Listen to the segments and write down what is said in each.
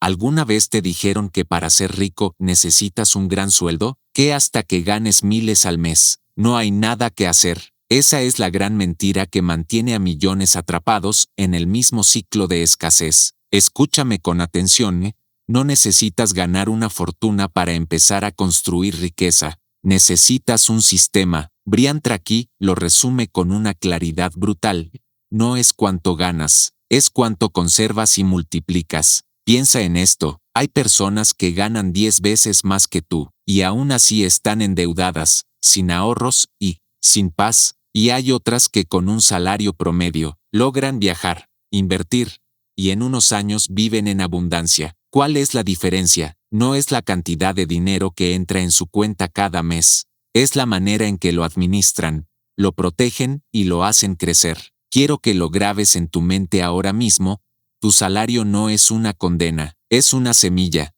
¿Alguna vez te dijeron que para ser rico necesitas un gran sueldo? ¿Que hasta que ganes miles al mes no hay nada que hacer? Esa es la gran mentira que mantiene a millones atrapados en el mismo ciclo de escasez. Escúchame con atención, ¿eh? No necesitas ganar una fortuna para empezar a construir riqueza. Necesitas un sistema. Brian Tracy lo resume con una claridad brutal. No es cuánto ganas, es cuánto conservas y multiplicas. Piensa en esto, hay personas que ganan 10 veces más que tú, y aún así están endeudadas, sin ahorros y sin paz, y hay otras que con un salario promedio logran viajar, invertir, y en unos años viven en abundancia. ¿Cuál es la diferencia? No es la cantidad de dinero que entra en su cuenta cada mes, es la manera en que lo administran, lo protegen y lo hacen crecer. Quiero que lo grabes en tu mente ahora mismo. Tu salario no es una condena, es una semilla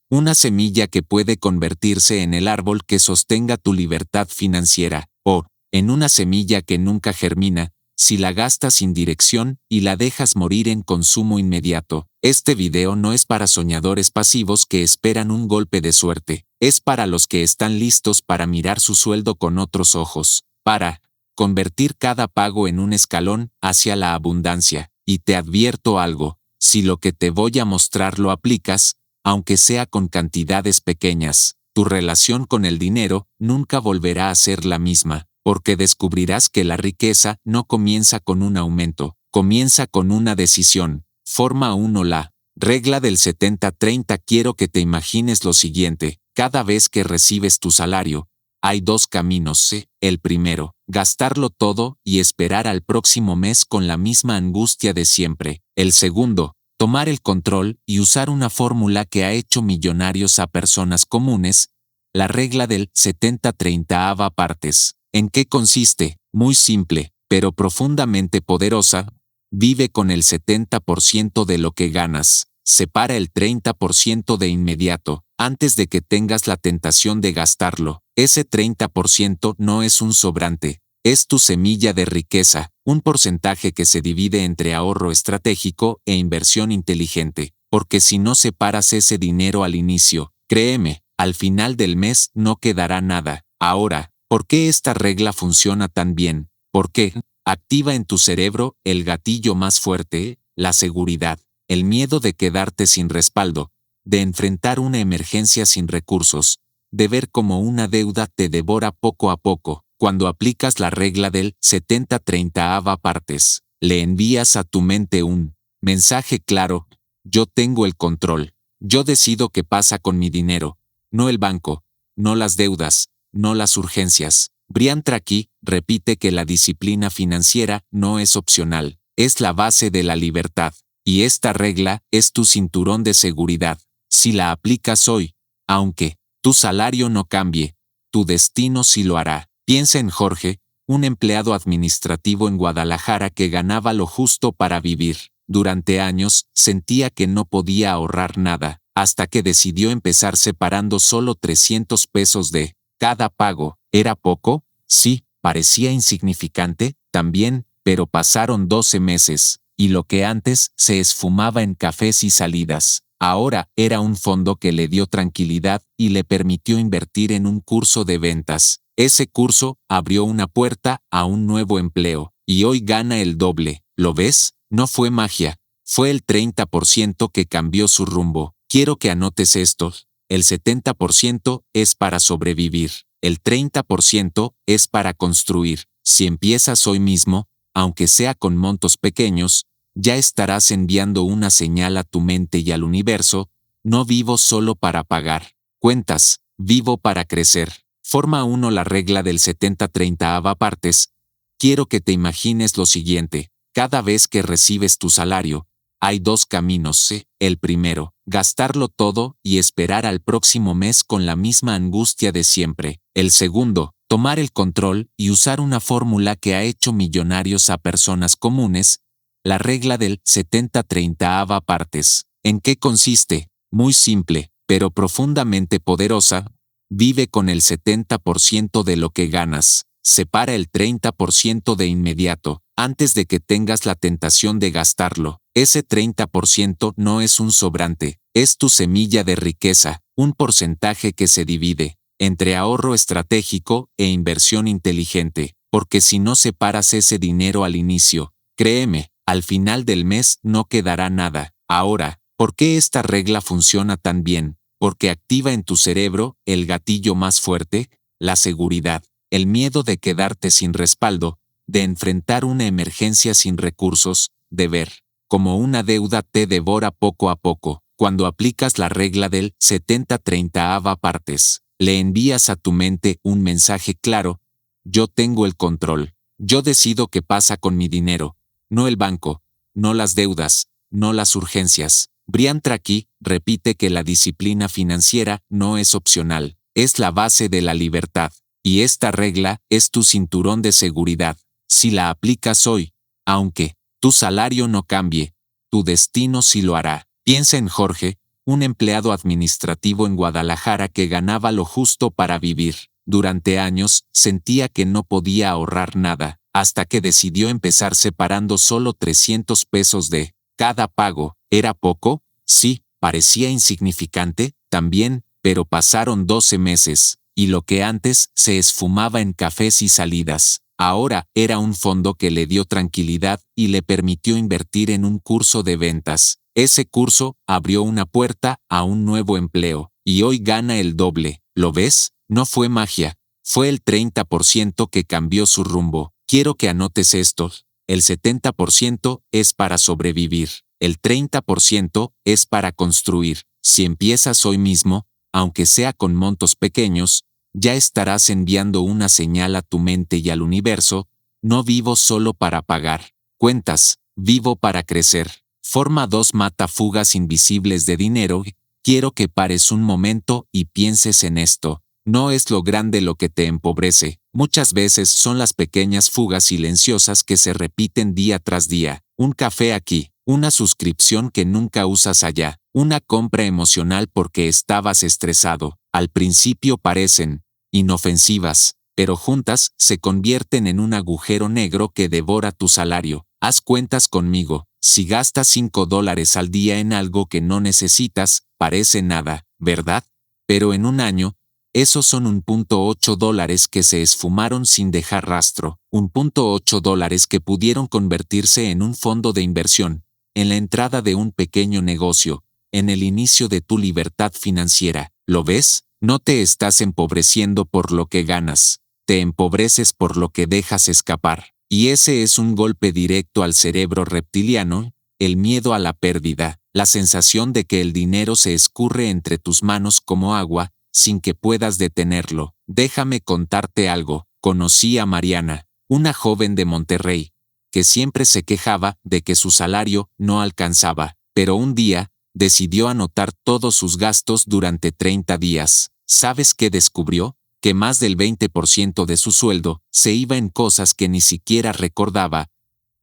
que puede convertirse en el árbol que sostenga tu libertad financiera, o en una semilla que nunca germina, si la gastas sin dirección y la dejas morir en consumo inmediato. Este video no es para soñadores pasivos que esperan un golpe de suerte, es para los que están listos para mirar su sueldo con otros ojos, para convertir cada pago en un escalón hacia la abundancia. Y te advierto algo, si lo que te voy a mostrar lo aplicas, aunque sea con cantidades pequeñas, tu relación con el dinero nunca volverá a ser la misma, porque descubrirás que la riqueza no comienza con un aumento, comienza con una decisión. Forma 1. La regla del 70-30. Quiero que te imagines lo siguiente, cada vez que recibes tu salario, hay dos caminos. El primero, gastarlo todo y esperar al próximo mes con la misma angustia de siempre. El segundo, tomar el control y usar una fórmula que ha hecho millonarios a personas comunes, la regla del 70-30 partes. ¿En qué consiste? Muy simple, pero profundamente poderosa. Vive con el 70% de lo que ganas. Separa el 30% de inmediato, antes de que tengas la tentación de gastarlo. Ese 30% no es un sobrante, es tu semilla de riqueza, un porcentaje que se divide entre ahorro estratégico e inversión inteligente, porque si no separas ese dinero al inicio, créeme, al final del mes no quedará nada. Ahora, ¿por qué esta regla funciona tan bien? Porque activa en tu cerebro el gatillo más fuerte, la seguridad, el miedo de quedarte sin respaldo, de enfrentar una emergencia sin recursos, de ver cómo una deuda te devora poco a poco. Cuando aplicas la regla del 70-30 partes, le envías a tu mente un mensaje claro: yo tengo el control, yo decido qué pasa con mi dinero, no el banco, no las deudas, no las urgencias. Brian Tracy repite que la disciplina financiera no es opcional, es la base de la libertad, y esta regla es tu cinturón de seguridad. Si la aplicas hoy, aunque tu salario no cambie, tu destino sí lo hará. Piensa en Jorge, un empleado administrativo en Guadalajara que ganaba lo justo para vivir. Durante años sentía que no podía ahorrar nada, hasta que decidió empezar separando solo 300 pesos de cada pago. ¿Era poco? Sí. ¿Parecía insignificante? También, pero pasaron 12 meses, y lo que antes se esfumaba en cafés y salidas, ahora era un fondo que le dio tranquilidad y le permitió invertir en un curso de ventas. Ese curso abrió una puerta a un nuevo empleo, y hoy gana el doble. ¿Lo ves? No fue magia, fue el 30% que cambió su rumbo. Quiero que anotes esto: el 70% es para sobrevivir, el 30% es para construir. Si empiezas hoy mismo, aunque sea con montos pequeños, ya estarás enviando una señal a tu mente y al universo: no vivo solo para pagar cuentas, vivo para crecer. Forma 1. La regla del 70-30 partes. Quiero que te imagines lo siguiente, cada vez que recibes tu salario, hay dos caminos. El primero, gastarlo todo y esperar al próximo mes con la misma angustia de siempre. El segundo, tomar el control y usar una fórmula que ha hecho millonarios a personas comunes, la regla del 70-30 partes. ¿En qué consiste? Muy simple, pero profundamente poderosa. Vive con el 70% de lo que ganas. Separa el 30% de inmediato, antes de que tengas la tentación de gastarlo. Ese 30% no es un sobrante, es tu semilla de riqueza, un porcentaje que se divide entre ahorro estratégico e inversión inteligente, porque si no separas ese dinero al inicio, créeme, al final del mes no quedará nada. Ahora, ¿por qué esta regla funciona tan bien? Porque activa en tu cerebro el gatillo más fuerte, la seguridad, el miedo de quedarte sin respaldo, de enfrentar una emergencia sin recursos, de ver como una deuda te devora poco a poco. Cuando aplicas la regla del 70-30 partes, le envías a tu mente un mensaje claro: yo tengo el control, yo decido qué pasa con mi dinero, no el banco, no las deudas, no las urgencias. Brian Tracy repite que la disciplina financiera no es opcional, es la base de la libertad. Y esta regla es tu cinturón de seguridad. Si la aplicas hoy, aunque tu salario no cambie, tu destino sí lo hará. Piensa en Jorge, un empleado administrativo en Guadalajara que ganaba lo justo para vivir. Durante años sentía que no podía ahorrar nada, hasta que decidió empezar separando solo 300 pesos de cada pago. ¿Era poco? Sí. ¿Parecía insignificante? También, pero pasaron 12 meses, y lo que antes se esfumaba en cafés y salidas, ahora era un fondo que le dio tranquilidad y le permitió invertir en un curso de ventas. Ese curso abrió una puerta a un nuevo empleo, y hoy gana el doble. ¿Lo ves? No fue magia, fue el 30% que cambió su rumbo. Quiero que anotes esto: el 70% es para sobrevivir, el 30% es para construir. Si empiezas hoy mismo, aunque sea con montos pequeños, ya estarás enviando una señal a tu mente y al universo: no vivo solo para pagar cuentas, vivo para crecer. Forma 2: mata-fugas invisibles de dinero. Quiero que pares un momento y pienses en esto. No es lo grande lo que te empobrece, muchas veces son las pequeñas fugas silenciosas que se repiten día tras día. Un café aquí, una suscripción que nunca usas allá, una compra emocional porque estabas estresado. Al principio parecen inofensivas, pero juntas se convierten en un agujero negro que devora tu salario. Haz cuentas conmigo: si gastas $5 al día en algo que no necesitas, parece nada, ¿verdad? Pero en un año, esos son $1.8 que se esfumaron sin dejar rastro, $1.8 que pudieron convertirse en un fondo de inversión, en la entrada de un pequeño negocio, en el inicio de tu libertad financiera. ¿Lo ves? No te estás empobreciendo por lo que ganas, te empobreces por lo que dejas escapar. Y ese es un golpe directo al cerebro reptiliano: el miedo a la pérdida, la sensación de que el dinero se escurre entre tus manos como agua, sin que puedas detenerlo. Déjame contarte algo. Conocí a Mariana, una joven de Monterrey, que siempre se quejaba de que su salario no alcanzaba, pero un día decidió anotar todos sus gastos durante 30 días. ¿Sabes qué descubrió? Que más del 20% de su sueldo se iba en cosas que ni siquiera recordaba: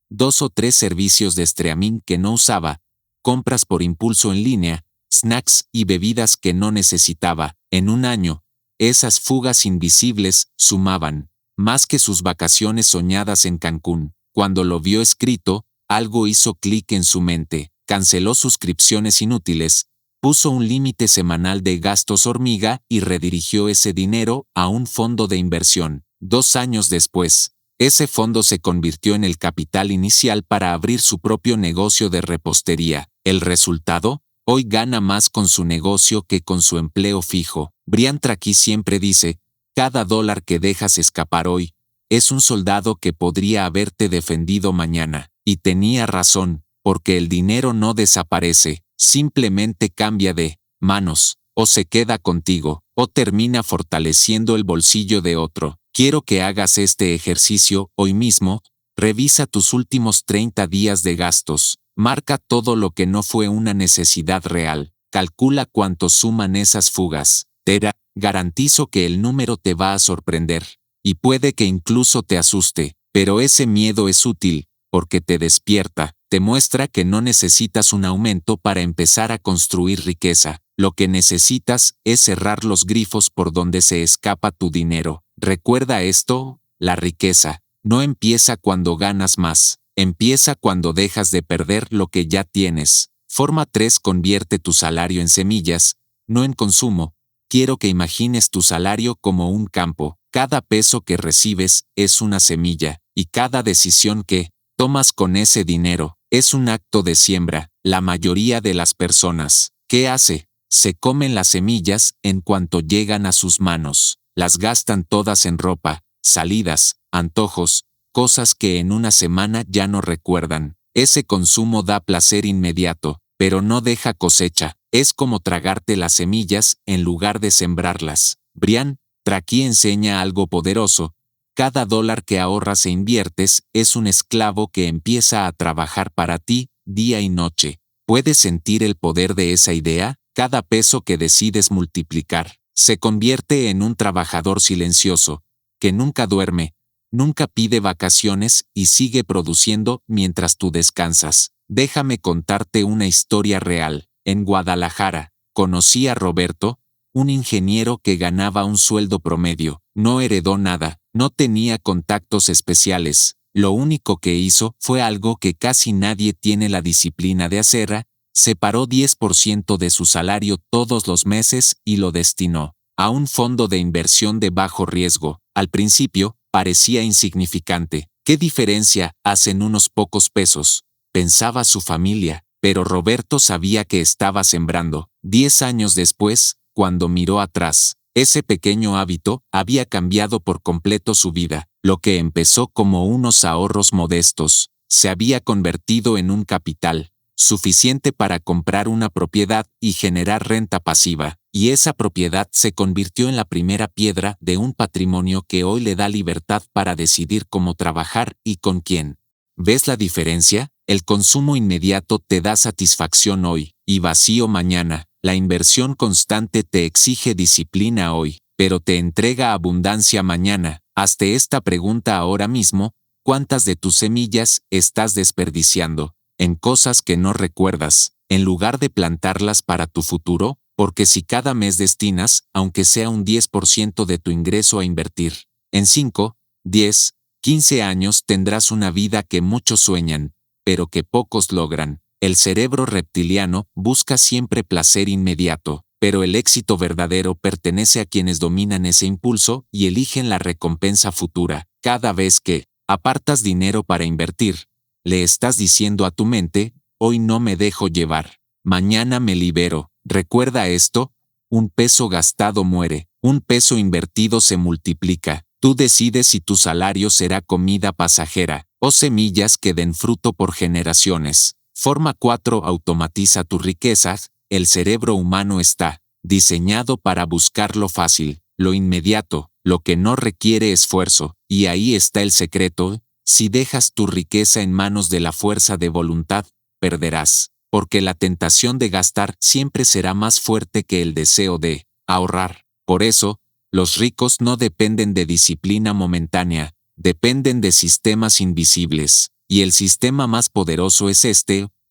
2 o 3 servicios de streaming que no usaba, compras por impulso en línea, snacks y bebidas que no necesitaba. En un año, esas fugas invisibles sumaban más que sus vacaciones soñadas en Cancún. Cuando lo vio escrito, algo hizo clic en su mente. Canceló suscripciones inútiles, puso un límite semanal de gastos hormiga y redirigió ese dinero a un fondo de inversión. 2 años después, ese fondo se convirtió en el capital inicial para abrir su propio negocio de repostería. ¿El resultado? Hoy gana más con su negocio que con su empleo fijo. Brian Tracy siempre dice: cada dólar que dejas escapar hoy es un soldado que podría haberte defendido mañana. Y tenía razón, porque el dinero no desaparece, simplemente cambia de manos, o se queda contigo, o termina fortaleciendo el bolsillo de otro. Quiero que hagas este ejercicio hoy mismo. Revisa tus últimos 30 días de gastos. Marca todo lo que no fue una necesidad real. Calcula cuánto suman esas fugas. Te garantizo que el número te va a sorprender. Y puede que incluso te asuste, pero ese miedo es útil, porque te despierta, te muestra que no necesitas un aumento para empezar a construir riqueza. Lo que necesitas es cerrar los grifos por donde se escapa tu dinero. Recuerda esto: la riqueza no empieza cuando ganas más, empieza cuando dejas de perder lo que ya tienes. Forma 3. Convierte tu salario en semillas, no en consumo. Quiero que imagines tu salario como un campo. Cada peso que recibes es una semilla, y cada decisión que tomas con ese dinero es un acto de siembra. La mayoría de las personas, ¿qué hace? Se comen las semillas en cuanto llegan a sus manos. Las gastan todas en ropa, salidas, antojos, cosas que en una semana ya no recuerdan. Ese consumo da placer inmediato, pero no deja cosecha. Es como tragarte las semillas en lugar de sembrarlas. Brian Tracy enseña algo poderoso. Cada dólar que ahorras e inviertes es un esclavo que empieza a trabajar para ti, día y noche. ¿Puedes sentir el poder de esa idea? Cada peso que decides multiplicar se convierte en un trabajador silencioso, que nunca duerme, nunca pide vacaciones y sigue produciendo mientras tú descansas. Déjame contarte una historia real. En Guadalajara, conocí a Roberto, un ingeniero que ganaba un sueldo promedio. No heredó nada, no tenía contactos especiales. Lo único que hizo fue algo que casi nadie tiene la disciplina de hacer. Separó 10% de su salario todos los meses y lo destinó a un fondo de inversión de bajo riesgo. Al principio, parecía insignificante. ¿Qué diferencia hacen unos pocos pesos?, pensaba su familia, pero Roberto sabía que estaba sembrando. 10 años después, cuando miró atrás, ese pequeño hábito había cambiado por completo su vida. Lo que empezó como unos ahorros modestos, se había convertido en un capital suficiente para comprar una propiedad y generar renta pasiva, y esa propiedad se convirtió en la primera piedra de un patrimonio que hoy le da libertad para decidir cómo trabajar y con quién. ¿Ves la diferencia? El consumo inmediato te da satisfacción hoy y vacío mañana. La inversión constante te exige disciplina hoy, pero te entrega abundancia mañana. Hazte esta pregunta ahora mismo: ¿cuántas de tus semillas estás desperdiciando en cosas que no recuerdas, en lugar de plantarlas para tu futuro? Porque si cada mes destinas, aunque sea un 10% de tu ingreso a invertir, en 5, 10, 15 años tendrás una vida que muchos sueñan, pero que pocos logran. El cerebro reptiliano busca siempre placer inmediato, pero el éxito verdadero pertenece a quienes dominan ese impulso y eligen la recompensa futura. Cada vez que apartas dinero para invertir, le estás diciendo a tu mente: hoy no me dejo llevar, mañana me libero. Recuerda esto: un peso gastado muere, un peso invertido se multiplica. Tú decides si tu salario será comida pasajera o semillas que den fruto por generaciones. Forma 4. Automatiza tu riqueza. El cerebro humano está diseñado para buscar lo fácil, lo inmediato, lo que no requiere esfuerzo, y ahí está el secreto. Si dejas tu riqueza en manos de la fuerza de voluntad, perderás, porque la tentación de gastar siempre será más fuerte que el deseo de ahorrar. Por eso, los ricos no dependen de disciplina momentánea, dependen de sistemas invisibles, y el sistema más poderoso es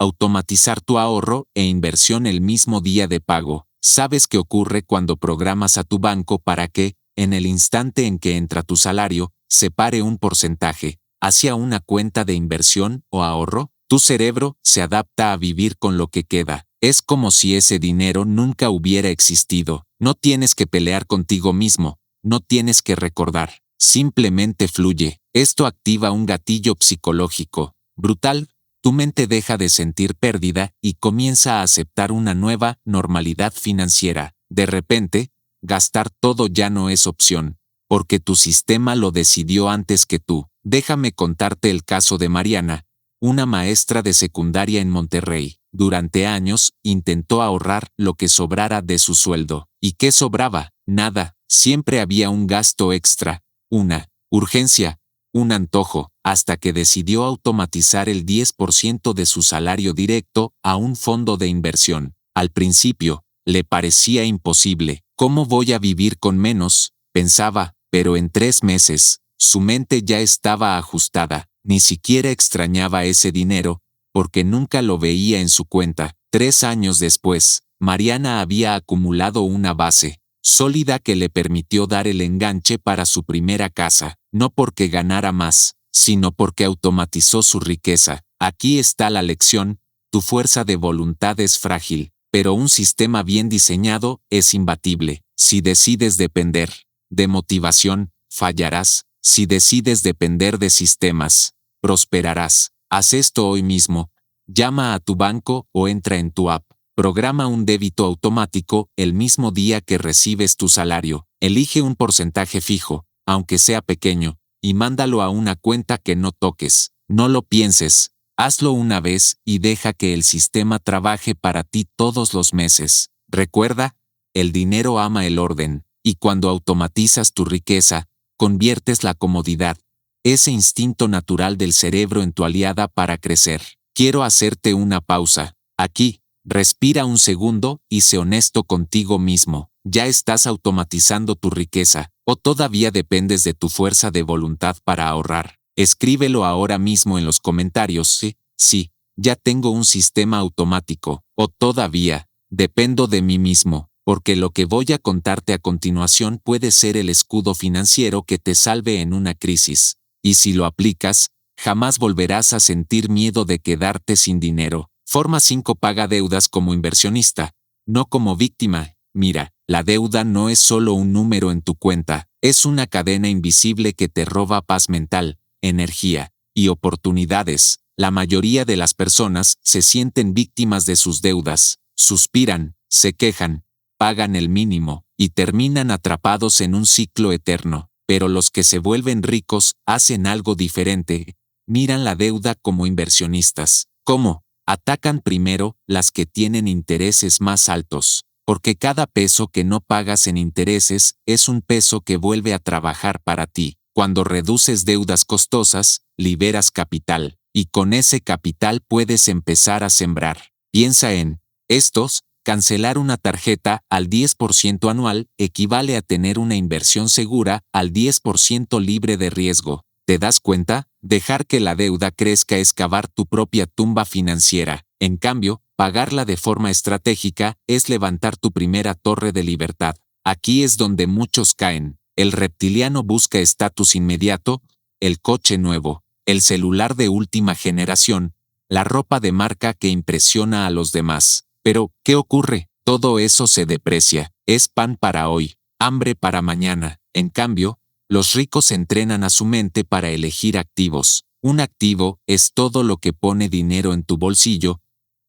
automatizar tu ahorro e inversión el mismo día de pago. ¿Sabes qué ocurre cuando programas a tu banco para que, en el instante en que entra tu salario, separe un porcentaje hacia una cuenta de inversión o ahorro? Tu cerebro se adapta a vivir con lo que queda. Es como si ese dinero nunca hubiera existido. No tienes que pelear contigo mismo, no tienes que recordar, simplemente fluye. Esto activa un gatillo psicológico brutal. Tu mente deja de sentir pérdida y comienza a aceptar una nueva normalidad financiera. De repente, gastar todo ya no es opción, porque tu sistema lo decidió antes que tú. Déjame contarte el caso de Mariana, una maestra de secundaria en Monterrey. Durante años, intentó ahorrar lo que sobrara de su sueldo. ¿Y qué sobraba? Nada. Siempre había un gasto extra, una urgencia, un antojo, hasta que decidió automatizar el 10% de su salario directo a un fondo de inversión. Al principio, le parecía imposible. ¿Cómo voy a vivir con menos?, pensaba, pero en 3 meses, su mente ya estaba ajustada. Ni siquiera extrañaba ese dinero, porque nunca lo veía en su cuenta. 3 años después, Mariana había acumulado una base sólida que le permitió dar el enganche para su primera casa, no porque ganara más, sino porque automatizó su riqueza. Aquí está la lección: Tu fuerza de voluntad es frágil, pero un sistema bien diseñado es imbatible. Si decides depender de motivación, fallarás. Si decides depender de sistemas, prosperarás. Haz esto hoy mismo. Llama a tu banco o entra en tu app. Programa un débito automático el mismo día que recibes tu salario. Elige un porcentaje fijo, aunque sea pequeño, y mándalo a una cuenta que no toques. No lo pienses. Hazlo una vez y deja que el sistema trabaje para ti todos los meses. Recuerda, el dinero ama el orden, y cuando automatizas tu riqueza, conviertes la comodidad, ese instinto natural del cerebro en tu aliada para crecer. Quiero hacerte una pausa. Aquí, respira un segundo y sé honesto contigo mismo. ¿Ya estás automatizando tu riqueza, o todavía dependes de tu fuerza de voluntad para ahorrar? Escríbelo ahora mismo en los comentarios. Sí, ya tengo un sistema automático, o todavía, dependo de mí mismo, porque lo que voy a contarte a continuación puede ser el escudo financiero que te salve en una crisis. Y si lo aplicas, jamás volverás a sentir miedo de quedarte sin dinero. Forma 5. Paga deudas como inversionista, no como víctima. Mira, la deuda no es solo un número en tu cuenta, es una cadena invisible que te roba paz mental, energía y oportunidades. La mayoría de las personas se sienten víctimas de sus deudas, suspiran, se quejan, pagan el mínimo y terminan atrapados en un ciclo eterno. Pero los que se vuelven ricos hacen algo diferente. Miran la deuda como inversionistas. ¿Cómo? Atacan primero las que tienen intereses más altos, porque cada peso que no pagas en intereses es un peso que vuelve a trabajar para ti. Cuando reduces deudas costosas, liberas capital, y con ese capital puedes empezar a sembrar. Piensa en estos. Cancelar una tarjeta al 10% anual equivale a tener una inversión segura al 10% libre de riesgo. ¿Te das cuenta? Dejar que la deuda crezca es cavar tu propia tumba financiera. En cambio, pagarla de forma estratégica es levantar tu primera torre de libertad. Aquí es donde muchos caen. El reptiliano busca estatus inmediato, el coche nuevo, el celular de última generación, la ropa de marca que impresiona a los demás. Pero, ¿qué ocurre? Todo eso se deprecia. Es pan para hoy, hambre para mañana. En cambio, los ricos entrenan a su mente para elegir activos. Un activo es todo lo que pone dinero en tu bolsillo,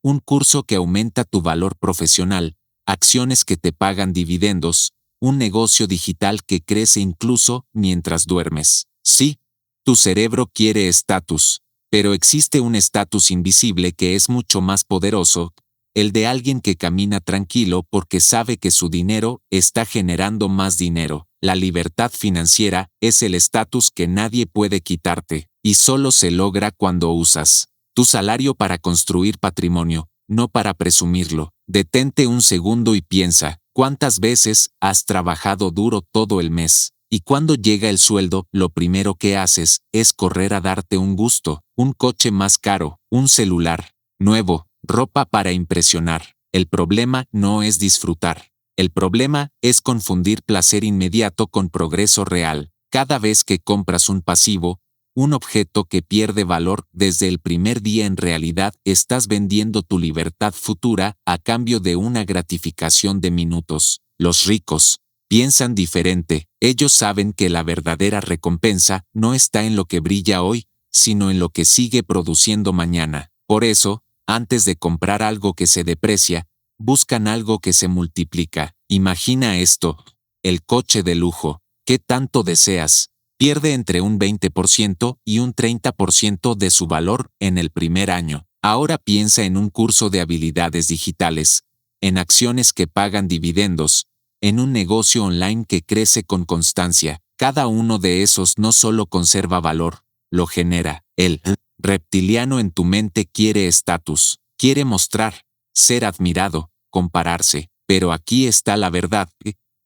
un curso que aumenta tu valor profesional, acciones que te pagan dividendos, un negocio digital que crece incluso mientras duermes. Sí, tu cerebro quiere estatus, pero existe un estatus invisible que es mucho más poderoso, el de alguien que camina tranquilo porque sabe que su dinero está generando más dinero. La libertad financiera es el estatus que nadie puede quitarte, y solo se logra cuando usas tu salario para construir patrimonio, no para presumirlo. Detente un segundo y piensa, ¿cuántas veces has trabajado duro todo el mes? Y cuando llega el sueldo, lo primero que haces es correr a darte un gusto, un coche más caro, un celular nuevo, ropa para impresionar. El problema no es disfrutar. El problema es confundir placer inmediato con progreso real. Cada vez que compras un pasivo, un objeto que pierde valor desde el primer día, en realidad estás vendiendo tu libertad futura a cambio de una gratificación de minutos. Los ricos piensan diferente. Ellos saben que la verdadera recompensa no está en lo que brilla hoy, sino en lo que sigue produciendo mañana. Por eso, antes de comprar algo que se deprecia, buscan algo que se multiplica. Imagina esto: el coche de lujo, ¿qué tanto deseas? Pierde entre un 20% y un 30% de su valor en el primer año. Ahora piensa en un curso de habilidades digitales, en acciones que pagan dividendos, en un negocio online que crece con constancia. Cada uno de esos no solo conserva valor, lo genera. El reptiliano en tu mente quiere estatus, quiere mostrar, ser admirado, compararse. Pero aquí está la verdad: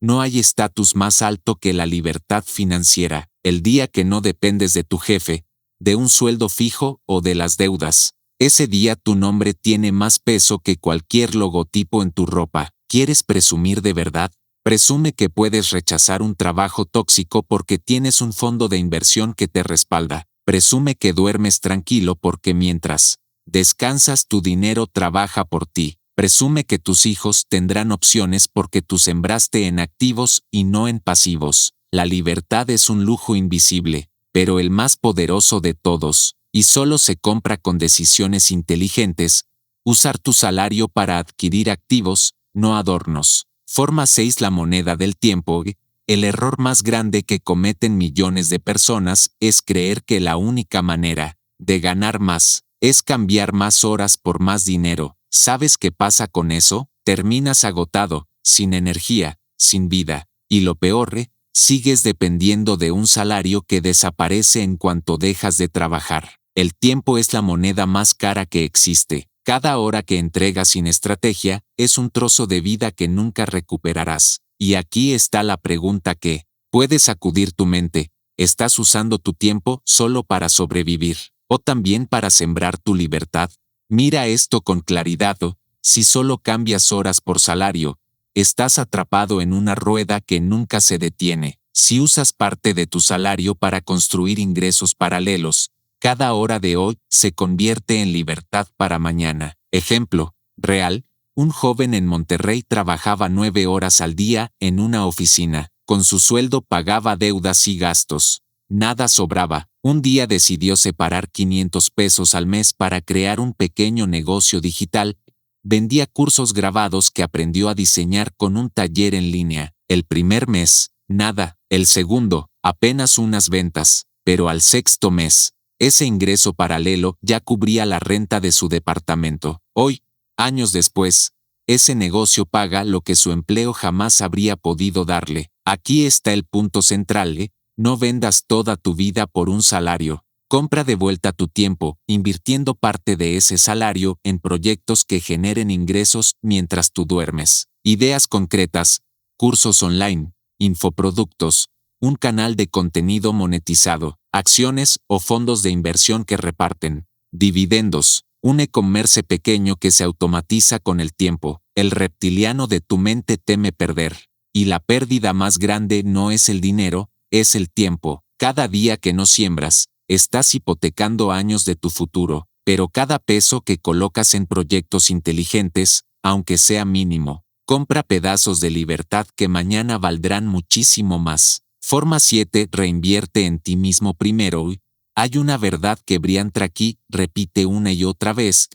no hay estatus más alto que la libertad financiera. El día que no dependes de tu jefe, de un sueldo fijo o de las deudas, ese día tu nombre tiene más peso que cualquier logotipo en tu ropa. ¿Quieres presumir de verdad? Presume que puedes rechazar un trabajo tóxico porque tienes un fondo de inversión que te respalda. Presume que duermes tranquilo porque mientras Descansas, tu dinero trabaja por ti. Presume que tus hijos tendrán opciones porque tú sembraste en activos y no en pasivos. La libertad es un lujo invisible, pero el más poderoso de todos, y solo se compra con decisiones inteligentes. Usar tu salario para adquirir activos, no adornos. Forma 6. La moneda del tiempo. El error más grande que cometen millones de personas es creer que la única manera de ganar más es cambiar más horas por más dinero. ¿Sabes qué pasa con eso? Terminas agotado, sin energía, sin vida. Y lo peor, sigues dependiendo de un salario que desaparece en cuanto dejas de trabajar. El tiempo es la moneda más cara que existe. Cada hora que entregas sin estrategia es un trozo de vida que nunca recuperarás. Y aquí está la pregunta que puedes sacudir tu mente. ¿Estás usando tu tiempo solo para sobrevivir o también para sembrar tu libertad? Mira esto con claridad. Si solo cambias horas por salario, estás atrapado en una rueda que nunca se detiene. Si usas parte de tu salario para construir ingresos paralelos, cada hora de hoy se convierte en libertad para mañana. Ejemplo real: un joven en Monterrey trabajaba 9 horas al día en una oficina. Con su sueldo pagaba deudas y gastos. Nada sobraba. Un día decidió separar 500 pesos al mes para crear un pequeño negocio digital. Vendía cursos grabados que aprendió a diseñar con un taller en línea. El primer mes, nada. El segundo, apenas unas ventas. Pero al sexto mes, ese ingreso paralelo ya cubría la renta de su departamento. Hoy, años después, ese negocio paga lo que su empleo jamás habría podido darle. Aquí está el punto central, No vendas toda tu vida por un salario. Compra de vuelta tu tiempo, invirtiendo parte de ese salario en proyectos que generen ingresos mientras tú duermes. Ideas concretas, cursos online, infoproductos, un canal de contenido monetizado, acciones o fondos de inversión que reparten dividendos, un e-commerce pequeño que se automatiza con el tiempo. El reptiliano de tu mente teme perder. Y la pérdida más grande no es el dinero, es el tiempo. Cada día que no siembras, estás hipotecando años de tu futuro, pero cada peso que colocas en proyectos inteligentes, aunque sea mínimo, compra pedazos de libertad que mañana valdrán muchísimo más. Forma 7. Reinvierte en ti mismo primero. Hay una verdad que Briantra aquí repite una y otra vez: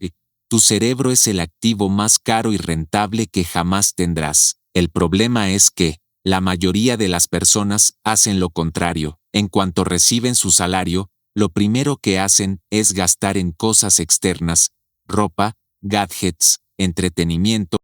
tu cerebro es el activo más caro y rentable que jamás tendrás. El problema es que la mayoría de las personas hacen lo contrario. En cuanto reciben su salario, lo primero que hacen es gastar en cosas externas, ropa, gadgets, entretenimiento.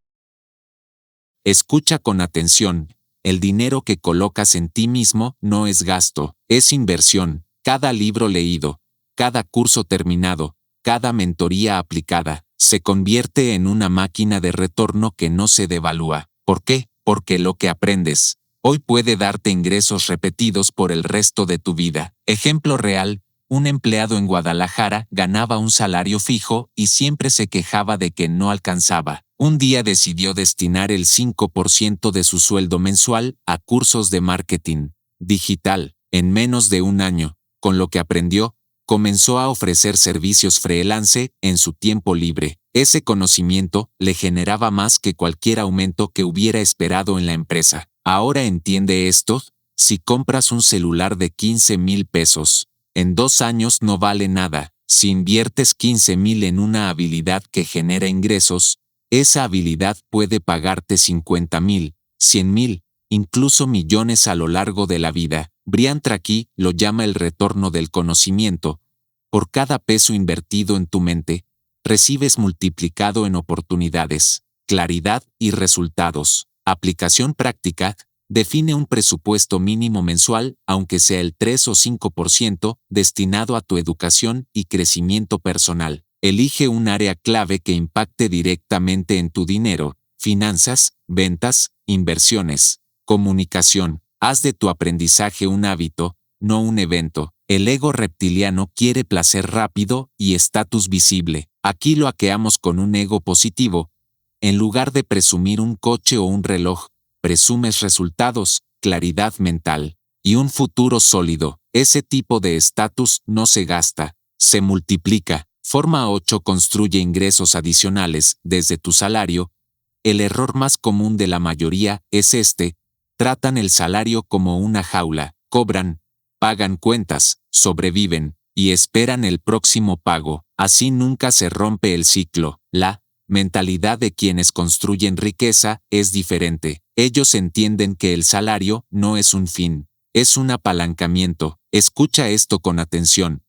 Escucha con atención: el dinero que colocas en ti mismo no es gasto, es inversión. Cada libro leído, cada curso terminado, cada mentoría aplicada, se convierte en una máquina de retorno que no se devalúa. ¿Por qué? Porque lo que aprendes hoy puede darte ingresos repetidos por el resto de tu vida. Ejemplo real: un empleado en Guadalajara ganaba un salario fijo y siempre se quejaba de que no alcanzaba. Un día decidió destinar el 5% de su sueldo mensual a cursos de marketing digital. En menos de un año, con lo que aprendió, comenzó a ofrecer servicios freelance en su tiempo libre. Ese conocimiento le generaba más que cualquier aumento que hubiera esperado en la empresa. Ahora entiende esto: si compras un celular de 15,000 pesos, en 2 años no vale nada. Si inviertes 15,000 en una habilidad que genera ingresos, esa habilidad puede pagarte 50,000, 100,000, incluso millones a lo largo de la vida. Briantra aquí lo llama el retorno del conocimiento. Por cada peso invertido en tu mente, recibes multiplicado en oportunidades, claridad y resultados. Aplicación práctica: define un presupuesto mínimo mensual, aunque sea el 3 o 5%, destinado a tu educación y crecimiento personal. Elige un área clave que impacte directamente en tu dinero: finanzas, ventas, inversiones, comunicación. Haz de tu aprendizaje un hábito, no un evento. El ego reptiliano quiere placer rápido y estatus visible. Aquí lo hackeamos con un ego positivo. En lugar de presumir un coche o un reloj, presumes resultados, claridad mental y un futuro sólido. Ese tipo de estatus no se gasta, se multiplica. Forma 8. Construye ingresos adicionales desde tu salario. El error más común de la mayoría es este: tratan el salario como una jaula, cobran, pagan cuentas, sobreviven, y esperan el próximo pago. Así nunca se rompe el ciclo. La mentalidad de quienes construyen riqueza es diferente. Ellos entienden que el salario no es un fin, es un apalancamiento. Escucha esto con atención.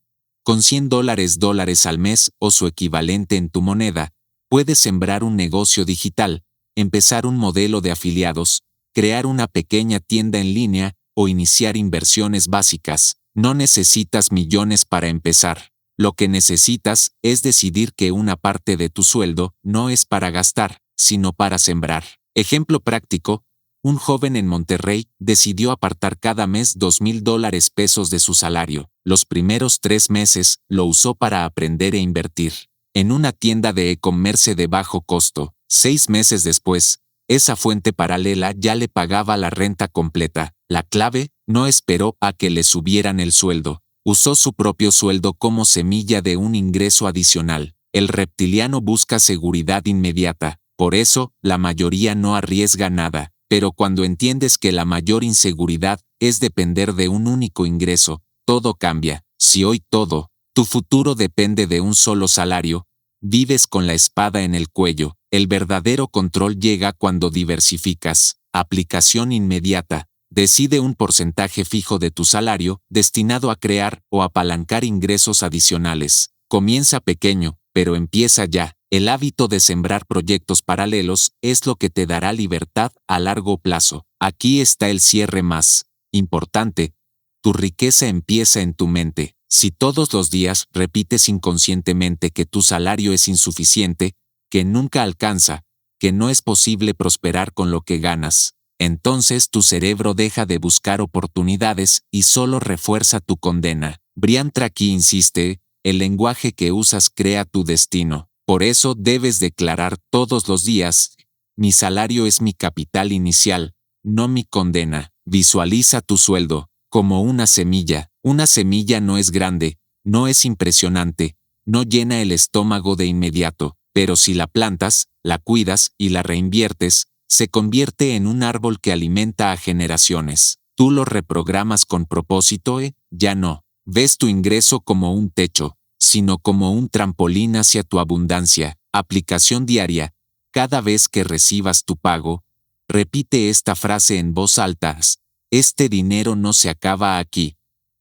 Con $100 al mes o su equivalente en tu moneda, puedes sembrar un negocio digital, empezar un modelo de afiliados, crear una pequeña tienda en línea o iniciar inversiones básicas. No necesitas millones para empezar. Lo que necesitas es decidir que una parte de tu sueldo no es para gastar, sino para sembrar. Ejemplo práctico: un joven en Monterrey decidió apartar cada mes $2,000 de su salario. Los primeros 3 meses lo usó para aprender e invertir en una tienda de e-commerce de bajo costo. 6 meses después, esa fuente paralela ya le pagaba la renta completa. La clave: no esperó a que le subieran el sueldo. Usó su propio sueldo como semilla de un ingreso adicional. El reptiliano busca seguridad inmediata. Por eso, la mayoría no arriesga nada. Pero cuando entiendes que la mayor inseguridad es depender de un único ingreso, todo cambia. Si hoy tu futuro depende de un solo salario, vives con la espada en el cuello. El verdadero control llega cuando diversificas. Aplicación inmediata. Decide un porcentaje fijo de tu salario destinado a crear o apalancar ingresos adicionales. Comienza pequeño, pero empieza ya. El hábito de sembrar proyectos paralelos es lo que te dará libertad a largo plazo. Aquí está el cierre más importante. Tu riqueza empieza en tu mente. Si todos los días repites inconscientemente que tu salario es insuficiente, que nunca alcanza, que no es posible prosperar con lo que ganas, entonces tu cerebro deja de buscar oportunidades y solo refuerza tu condena. Brian Tracy insiste: el lenguaje que usas crea tu destino. Por eso debes declarar todos los días: mi salario es mi capital inicial, no mi condena. Visualiza tu sueldo como una semilla. Una semilla no es grande, no es impresionante, no llena el estómago de inmediato, pero si la plantas, la cuidas y la reinviertes, se convierte en un árbol que alimenta a generaciones. Tú lo reprogramas con propósito ya no ves tu ingreso como un techo, sino como un trampolín hacia tu abundancia. Aplicación diaria. Cada vez que recibas tu pago, repite esta frase en voz alta: este dinero no se acaba aquí.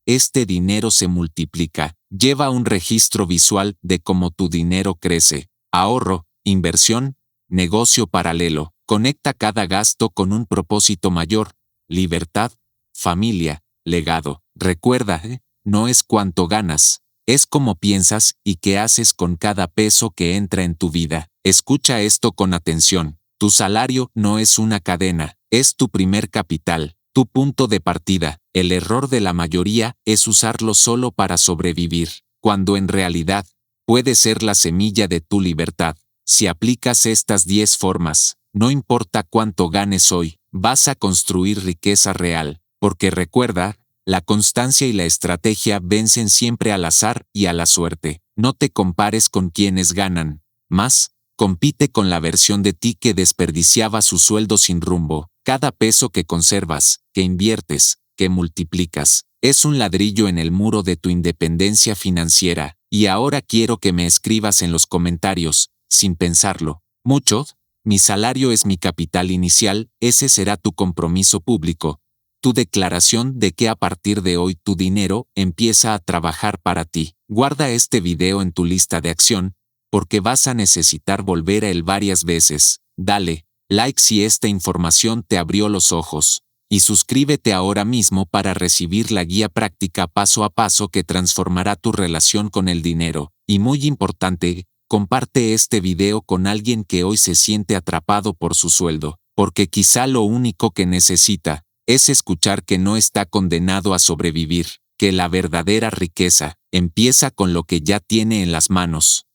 Este dinero se multiplica. Lleva un registro visual de cómo tu dinero crece. Ahorro, inversión, negocio paralelo. Conecta cada gasto con un propósito mayor: libertad, familia, legado. Recuerda, no es cuánto ganas, es cómo piensas y qué haces con cada peso que entra en tu vida. Escucha esto con atención. Tu salario no es una cadena, es tu primer capital, tu punto de partida. El error de la mayoría es usarlo solo para sobrevivir, cuando en realidad puede ser la semilla de tu libertad. Si aplicas estas 10 formas, no importa cuánto ganes hoy, vas a construir riqueza real, porque recuerda, la constancia y la estrategia vencen siempre al azar y a la suerte. No te compares con quienes ganan más, compite con la versión de ti que desperdiciaba su sueldo sin rumbo. Cada peso que conservas, que inviertes, que multiplicas, es un ladrillo en el muro de tu independencia financiera. Y ahora quiero que me escribas en los comentarios, sin pensarlo mucho: mi salario es mi capital inicial. Ese será tu compromiso público, tu declaración de que a partir de hoy tu dinero empieza a trabajar para ti. Guarda este video en tu lista de acción, porque vas a necesitar volver a él varias veces. Dale like si esta información te abrió los ojos, y suscríbete ahora mismo para recibir la guía práctica paso a paso que transformará tu relación con el dinero. Y muy importante, comparte este video con alguien que hoy se siente atrapado por su sueldo, porque quizá lo único que necesita es escuchar que no está condenado a sobrevivir, que la verdadera riqueza empieza con lo que ya tiene en las manos.